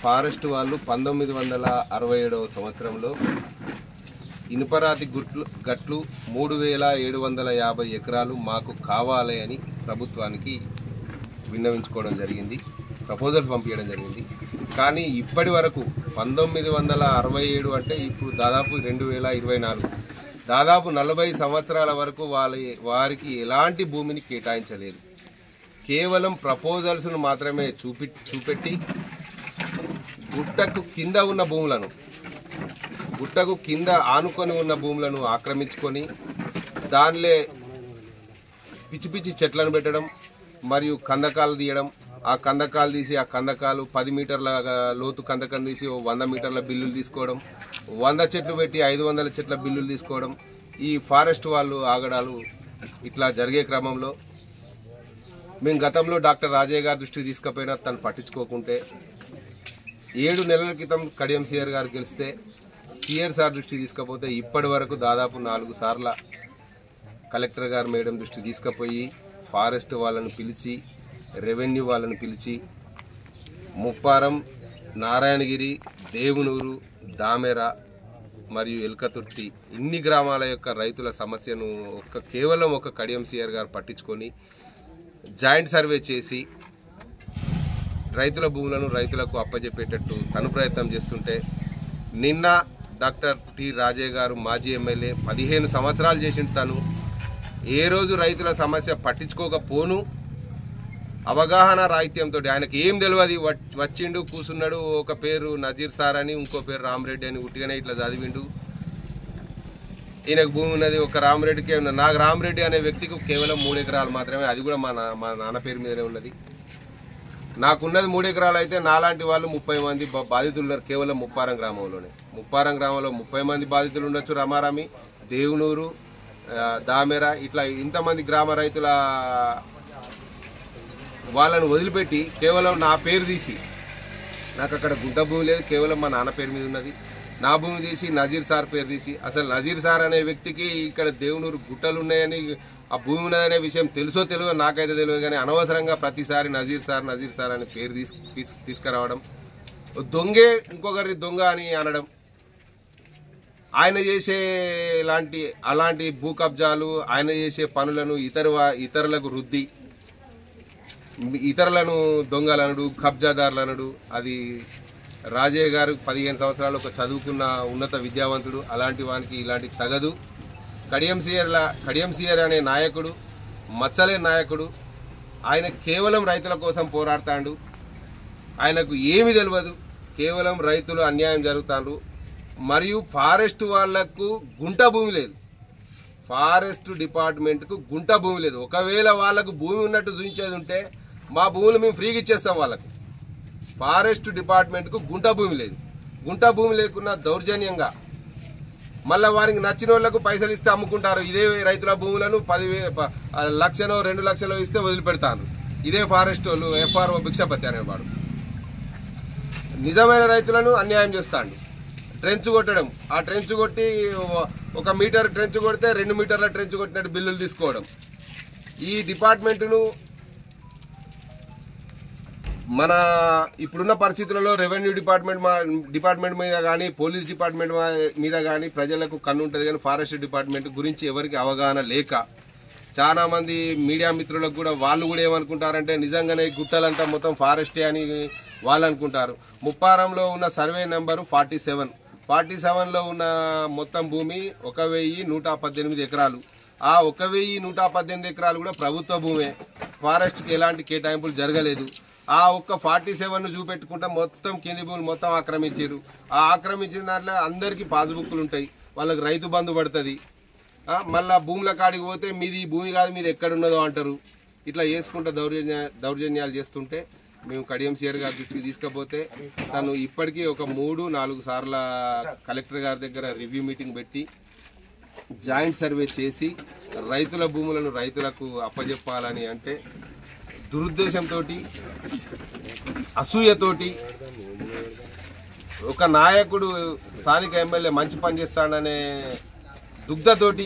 Forest వాళ్ళు 1967వ సంవత్సరంలో ఇనుపరాతి గట్లు 3750 ఎకరాలు మాకు కావాలి అని ప్రభుత్వానికి విన్నవించుకోవడం జరిగింది. ప్రపోజల్ పంపించడం జరిగింది. కానీ ఇప్పటి వరకు 1967 అంటే ఇప్పుడు దాదాపు 2024 దాదాపు 40 సంవత్సరాల వరకు వారికి ఎలాంటి భూమిని కేటాయించలేదు. కేవలం ప్రపోజల్స్ను మాత్రమే చూపెట్టి గుట్టకు కింద ఉన్న భూములను గుట్టకు కింద ఆనుకొని ఉన్న భూములను ఆక్రమించుకొని దానిలో పిచ్చి పిచ్చి చెట్లను పెట్టడం మరియు కందకాలు తీయడం. ఆ కందకాలు తీసి ఆ కందకాలు 10 మీటర్ల లోతు కందకం తీసి 100 మీటర్ల బిల్లులు తీసుకోవడం, 100 చెట్లు పెట్టి 500 చెట్ల బిల్లులు తీసుకోవడం. ఈ ఫారెస్ట్ వాళ్ళు ఆగడాలు ఇట్లా జరిగే క్రమంలో మేము గతంలో డాక్టర్ రాజయ్య గారి దృష్టికి తీసుకుపోయినా తను పట్టించుకోకుంటే 7 నెలల క్రితం కడియం సిఆర్ గారు గెలిస్తే సిఆర్ సార్ దృష్టికి తీసుకపోతే ఇప్పటి వరకు దాదాపు 4 సార్ల కలెక్టర్ గారు మేడం దృష్టికి తీసుకుపోయి ఫారెస్ట్ వాళ్ళను పిలిచి రెవెన్యూ వాళ్ళను పిలిచి ముప్పారం, నారాయణగిరి, దేవునూరు, దామెర మరియు ఎల్కతుర్తి ఇన్ని గ్రామాల యొక్క రైతుల సమస్యను కేవలం ఒక కడియం సిఆర్ గారు పట్టించుకొని జాయింట్ సర్వే చేసి రైతుల భూములను రైతులకు అప్పజెప్పేటట్టు తను ప్రయత్నం చేస్తుంటే నిన్న డాక్టర్ టి రాజయ్య గారు మాజీ ఎమ్మెల్యే 15 సంవత్సరాలు చేసిన తను ఏ రోజు రైతుల సమస్య పట్టించుకోకపోను అవగాహన రాహిత్యంతో ఆయనకి ఏం తెలియదు వచ్చిండు కూర్చున్నాడు. ఒక పేరు నజీర్ సార్ అని ఇంకో పేరు రామరెడ్డి అని ఉట్టిగానే ఇట్లా చదివిండు. ఈయనకు భూమి ఉన్నది ఒక రామరెడ్డికే ఉన్నది. నాకు రామరెడ్డి అనే వ్యక్తికి కేవలం 3 ఎకరాలు మాత్రమే, అది కూడా మా నాన్న పేరు మీదనే ఉన్నది. నాకున్నది 3 ఎకరాలు అయితే నాలాంటి వాళ్ళు 30 మంది బాధితులు ఉన్నారు కేవలం ముప్పారం గ్రామంలోనే. ముప్పారం గ్రామంలో 30 మంది బాధితులు ఉండొచ్చు. రమారామి, దేవునూరు, దామెర ఇట్లా ఇంతమంది గ్రామ రైతుల వాళ్ళను వదిలిపెట్టి కేవలం నా పేరు తీసి, నాకు అక్కడ గుంట భూమి లేదు, కేవలం మా నాన్న పేరు మీద ఉన్నది, నా భూమి తీసి నజీర్ సార్ పేరు తీసి, అసలు నజీర్ సార్ అనే వ్యక్తికి ఇక్కడ దేవునూరు గుట్టలు ఉన్నాయని ఆ భూమి ఉన్నదనే విషయం తెలుసో తెలియదో నాకైతే తెలియదు. కానీ అనవసరంగా ప్రతిసారి నజీర్ సార్ అనే పేరు తీసుకురావడం, దొంగే ఇంకొకరి దొంగ అని అనడం, ఆయన చేసే అలాంటి భూ కబ్జాలు ఆయన చేసే పనులను ఇతరులకు రుద్ది ఇతరులను దొంగలనడు, కబ్జాదారులనడు. అది రాజయ్య గారు 15 సంవత్సరాలు ఒక చదువుకున్న ఉన్నత విద్యావంతుడు. అలాంటి వానికి ఇలాంటి తగదు. కడియం సిఆర్ అనే నాయకుడు మచ్చలే నాయకుడు. ఆయన కేవలం రైతుల కోసం పోరాడతాడు. ఆయనకు ఏమి తెలియదు, కేవలం రైతులు అన్యాయం జరుగుతారు. మరియు ఫారెస్ట్ వాళ్లకు గుంట భూమి లేదు, ఫారెస్ట్ డిపార్ట్మెంట్కు గుంట భూమి లేదు. ఒకవేళ వాళ్లకు భూమి ఉన్నట్టు చూపించేది ఉంటే మా భూములు మేము ఫ్రీగా ఇచ్చేస్తాం వాళ్ళకు. ఫారెస్ట్ డిపార్ట్మెంట్కు గుంట భూమి లేదు. గుంట భూమి లేకున్నా దౌర్జన్యంగా మళ్ళీ వారికి నచ్చిన వాళ్లకు పైసలు ఇస్తే అమ్ముకుంటారు. ఇదే రైతుల భూములను 10 లక్షలో 2 లక్షలో ఇస్తే వదిలిపెడతారు. ఇదే ఫారెస్ట్ వాళ్ళు FRO భిక్షపతి అనేవాడు నిజమైన రైతులను అన్యాయం చేస్తాడు. ట్రెంచ్ కొట్టడం, ఆ ట్రెంచ్ కొట్టి 1 మీటర్ ట్రెంచ్ కొడితే 2 మీటర్ల ట్రెంచ్ కొట్టినట్టు బిల్లులు తీసుకోవడం. ఈ డిపార్ట్మెంటును మన ఇప్పుడున్న పరిస్థితులలో రెవెన్యూ డిపార్ట్మెంట్ మీద కానీ పోలీస్ డిపార్ట్మెంట్ మీద కానీ ప్రజలకు కన్ను ఉంటుంది. కానీ ఫారెస్ట్ డిపార్ట్మెంట్ గురించి ఎవరికి అవగాహన లేక చాలా మంది మీడియా మిత్రులకు కూడా వాళ్ళు కూడా ఏమనుకుంటారంటే నిజంగానే గుట్టలంతా మొత్తం ఫారెస్టే అని వాళ్ళు అనుకుంటారు. ముప్పారంలో ఉన్న సర్వే నెంబరు 47లో ఉన్న మొత్తం భూమి 1118 ఎకరాలు. ఆ 1118 ఎకరాలు కూడా ప్రభుత్వ భూమే. ఫారెస్ట్కి ఎలాంటి కేటాయింపులు జరగలేదు. ఆ ఒక్క 47ను చూపెట్టుకుంటా మొత్తం కింది భూములు మొత్తం ఆక్రమించారు. ఆ ఆక్రమించిన దాంట్లో అందరికీ పాస్బుక్లు ఉంటాయి, వాళ్ళకి రైతు బంధు పడుతుంది. మళ్ళా భూముల కాడికి పోతే మీది భూమి కాదు, మీది ఎక్కడున్నదో అంటారు. ఇట్లా చేసుకుంటా దౌర్జన్యాలు చేస్తుంటే మేము కడియం సిఆర్ గారి దృష్టికి తీసుకపోతే తను ఇప్పటికీ ఒక 3-4 సార్ల కలెక్టర్ గారి దగ్గర రివ్యూ మీటింగ్ పెట్టి జాయింట్ సర్వే చేసి రైతుల భూములను రైతులకు అప్పజెప్పాలని అంటే దురుద్దేశంతో అసూయతోటి ఒక నాయకుడు స్థానిక ఎమ్మెల్యే మంచి పని చేస్తాడనే దుగ్ధతోటి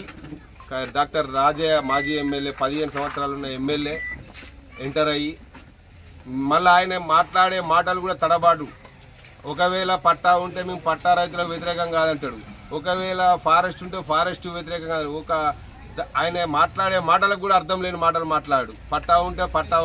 డాక్టర్ రాజయ్య మాజీ ఎమ్మెల్యే 15 సంవత్సరాలున్న ఎమ్మెల్యే ఎంటర్ అయ్యి మళ్ళీ ఆయన మాట్లాడే మాటలు కూడా తడబాటు ఒకవేళ పట్టా ఉంటే మేము పట్టా రైతులకు వ్యతిరేకం కాదంటాడు, ఒకవేళ ఫారెస్ట్ ఉంటే ఫారెస్ట్ వ్యతిరేకం కాదు. ఆయన మాట్లాడే మాటలకు కూడా అర్థం లేని మాటలు మాట్లాడు. పట్టా ఉంటే పట్టా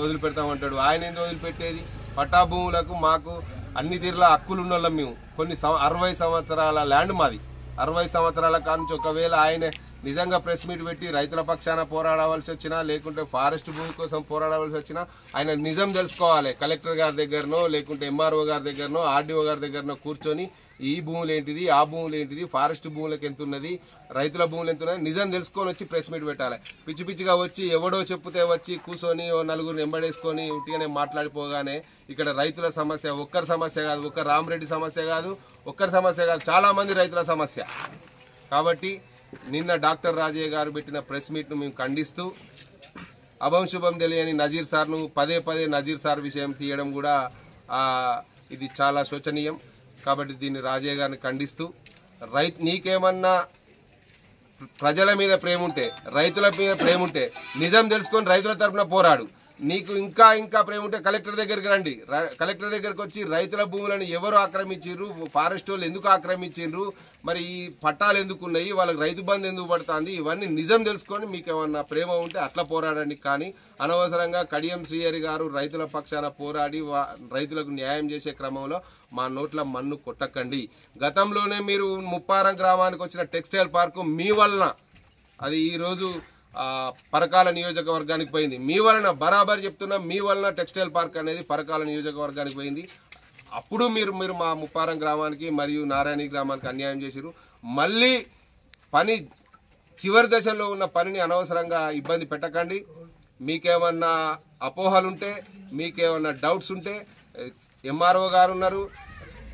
వదిలిపెడతామంటాడు. ఆయన ఏంది వదిలిపెట్టేది? పట్టా భూములకు మాకు అన్ని తీరుల హక్కులు ఉన్న వాళ్ళం మేము. 60 సంవత్సరాల ల్యాండ్ మాది. 60 సంవత్సరాల కానుంచి ఒకవేళ ఆయన నిజంగా ప్రెస్ మీట్ పెట్టి రైతుల పక్షాన పోరాడవలసి వచ్చినా, లేకుంటే ఫారెస్ట్ భూమి కోసం పోరాడవలసి వచ్చినా ఆయన నిజం తెలుసుకోవాలి. కలెక్టర్ గారి దగ్గరనో, లేకుంటే ఎంఆర్ఓ గారి దగ్గరనో, ఆర్డీఓ గారి దగ్గరనో కూర్చొని ఈ భూములు ఏంటిది, ఆ భూములు ఏంటిది, ఫారెస్ట్ భూములకు ఎంత ఉన్నది, రైతుల భూములు ఎంత ఉన్నది నిజం తెలుసుకొని వచ్చి ప్రెస్ మీట్ పెట్టాలి. పిచ్చి పిచ్చిగా వచ్చి ఎవడో చెప్తే వచ్చి కూర్చొని నలుగురు ఎంబడేసుకొని ఉట్టిగానే మాట్లాడిపోగానే ఇక్కడ రైతుల సమస్య ఒక్కరి సమస్య కాదు, ఒక్క రామరెడ్డి సమస్య కాదు, ఒక్కరి సమస్య కాదు, చాలా మంది రైతుల సమస్య. కాబట్టి నిన్న డాక్టర్ రాజయ్య గారు పెట్టిన ప్రెస్ మీట్ను మేము ఖండిస్తూ, అభం శుభం తెలియని నజీర్ సార్ను పదే నజీర్ సార్ విషయం తీయడం కూడా ఇది చాలా శోచనీయం. కాబట్టి దీన్ని రాజయ్య గారిని ఖండిస్తూ, నీకేమన్నా ప్రజల మీద ప్రేమ ఉంటే, రైతుల మీద ప్రేమ ఉంటే నిజం తెలుసుకొని రైతుల తరఫున పోరాడు. నీకు ఇంకా ప్రేమ ఉంటే కలెక్టర్ దగ్గరికి రండి. కలెక్టర్ దగ్గరికి వచ్చి రైతుల భూములను ఎవరు ఆక్రమించారు, ఫారెస్ట్ వాళ్ళు ఎందుకు ఆక్రమించారు, మరి ఈ పట్టాలు ఎందుకు ఉన్నాయి, వాళ్ళకి రైతు బంధు ఎందుకు పడుతుంది, ఇవన్నీ నిజం తెలుసుకొని మీకు ఏమన్నా ప్రేమ ఉంటే అట్లా పోరాడండి. కానీ అనవసరంగా కడియం శ్రీహరి గారు రైతుల పక్షాన పోరాడి రైతులకు న్యాయం చేసే క్రమంలో మా నోట్ల మన్ను కొట్టకండి. గతంలోనే మీరు ముప్పారం గ్రామానికి వచ్చిన టెక్స్టైల్ పార్కు మీ వలన, అది ఈరోజు పరకాల నియోజకవర్గానికి పోయింది. మీ వలన, బరాబర్ చెప్తున్నా, మీ వలన టెక్స్టైల్ పార్క్ అనేది పరకాల నియోజకవర్గానికి పోయింది. అప్పుడు మీరు మా ముప్పారం గ్రామానికి మరియు నారాయణ గ్రామానికి అన్యాయం చేశారు. మళ్ళీ పని చివరి దశలో ఉన్న పనిని అనవసరంగా ఇబ్బంది పెట్టకండి. మీకేమన్నా అపోహలుంటే, మీకేమన్నా డౌట్స్ ఉంటే ఎంఆర్ఓ గారు ఉన్నారు,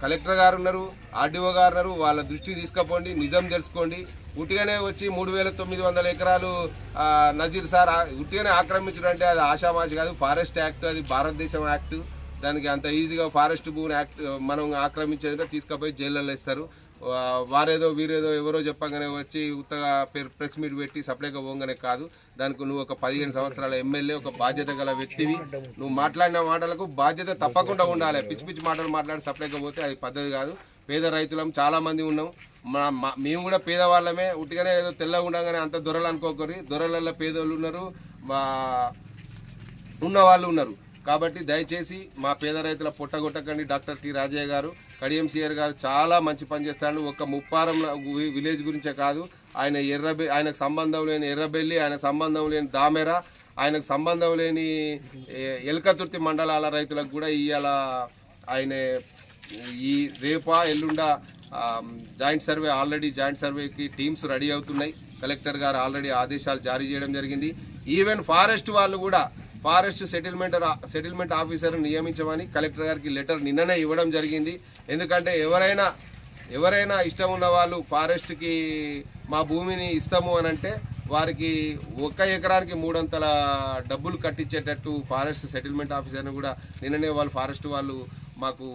కలెక్టర్ గారు ఉన్నారు, ఆర్డీఓ గారు ఉన్నారు, వాళ్ళ దృష్టికి తీసుకుపోండి, నిజం తెలుసుకోండి. ఉట్టిగానే వచ్చి 3900 ఎకరాలు నజీర్ సార్ ఉట్టిగానే ఆక్రమించడం అంటే అది ఆషామాషి కాదు. ఫారెస్ట్ యాక్ట్, అది భారతదేశం యాక్ట్. దానికి అంత ఈజీగా ఫారెస్ట్ భూమిని యాక్ట్ మనం ఆక్రమించేదిగా తీసుకుపోయి జైళ్ళలో ఇస్తారు. వారేదో వీరేదో ఎవరో చెప్పగానే వచ్చి ఉత్తగా ప్రెస్ మీట్ పెట్టి సపరేట్గా పోగానే కాదు. దానికి నువ్వు ఒక 15 సంవత్సరాల ఎమ్మెల్యే, ఒక బాధ్యత గల వ్యక్తివి. నువ్వు మాట్లాడిన మాటలకు బాధ్యత తప్పకుండా ఉండాలి. పిచ్చి మాటలు మాట్లాడి సపరేట్గా పోతే అది పద్ధతి కాదు. పేద రైతులం చాలా మంది ఉన్నాం. మేము కూడా పేదవాళ్ళమే. ఉట్టిగానే ఏదో తెల్లగా ఉండగానే అంత దొరలు అనుకోకరి. దొరలలో పేదోళ్ళు ఉన్నారు, ఉన్నవాళ్ళు ఉన్నారు. కాబట్టి దయచేసి మా పేద రైతుల పొట్టగొట్టకండి. డాక్టర్ టి రాజయ్య గారు, కడియం శ్రీహరి గారు చాలా మంచి పని చేస్తాడు. ఒక్క ముప్పారం విలేజ్ గురించే కాదు, ఆయనకు సంబంధం లేని ఎర్రబెల్లి, ఆయన సంబంధం లేని దామెర, ఆయనకు సంబంధం లేని ఎల్కతుర్తి మండలాల రైతులకు కూడా ఇవాళ ఆయన ఈ రేపా ఎల్లుండా జాయింట్ సర్వే, ఆల్రెడీ జాయింట్ సర్వేకి టీమ్స్ రెడీ అవుతున్నాయి. కలెక్టర్ గారు ఆల్రెడీ ఆదేశాలు జారీ చేయడం జరిగింది. ఈవెన్ ఫారెస్ట్ వాళ్ళు కూడా ఫారెస్ట్ సెటిల్మెంట్ ఆఫీసర్ నియమించమని కలెక్టర్ గారికి లెటర్ నిన్ననే ఇవ్వడం జరిగింది. ఎందుకంటే ఎవరైనా ఇష్టం ఉన్న వాళ్ళు ఫారెస్ట్కి మా భూమిని ఇస్తాము అని అంటే వారికి 1 ఎకరానికి 300 డబ్బులు కట్టించేటట్టు ఫారెస్ట్ సెటిల్మెంట్ ఆఫీసర్ని కూడా నిన్ననే ఫారెస్ట్ వాళ్ళు మాకు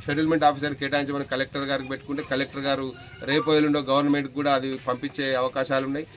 సెటిల్మెంట్ ఆఫీసర్ కేటాయించమని కలెక్టర్ గారికి పెట్టుకుంటే, కలెక్టర్ గారు రేపు ఎల్లుండో గవర్నమెంట్కి కూడా అది పంపించే అవకాశాలు ఉన్నాయి.